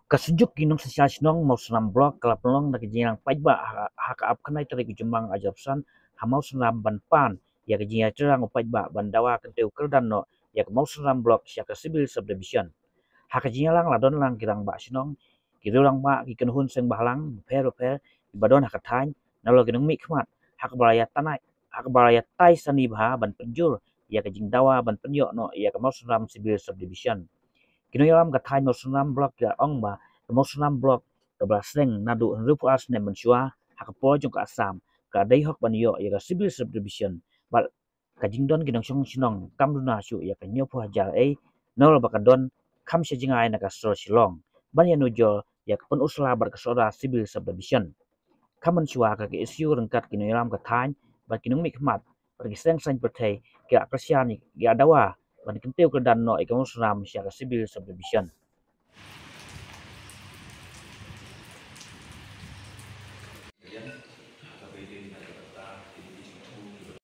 Kasujok ginong sa sinong mau senam blok kalapelong na kejinang pajba haka ap kanai tari kujumang ajapsan hamau senam ban pan ya kejinga cerang pajba bandawa kenteu kerdan no ya mau senam blok siaka civil subdivision haka jingalang ladon lang kirang ba sinong kirang ba kikenhun seng bahlang per ibadon haka thain nalo ginong mi khmat haka balaya tanai haka balaya tai sani bha ban penjur ya kejing dawa ban penyo no ya mau senam civil subdivision Kinoyalam kathay mo sunam blok ya ong ba mo sunam blok tabla seng nadu rupu as ne mensua hakapo jong ka asam ka dai hok ban yo ya civil subdivision bal kajingdon ginong song sinong kamduna su ya kanyo po hajal nol bakadon kam se jingai na ka so silong ban ya nujo ya pun usla bar ka soda civil subdivision kaman sua ka isu rengkat kinoyalam kathay ba kinong mikmat pergi seng sang pertai ya persiani ya dawa ban kenteu ke dan no ikamu sunam sia civil subdivision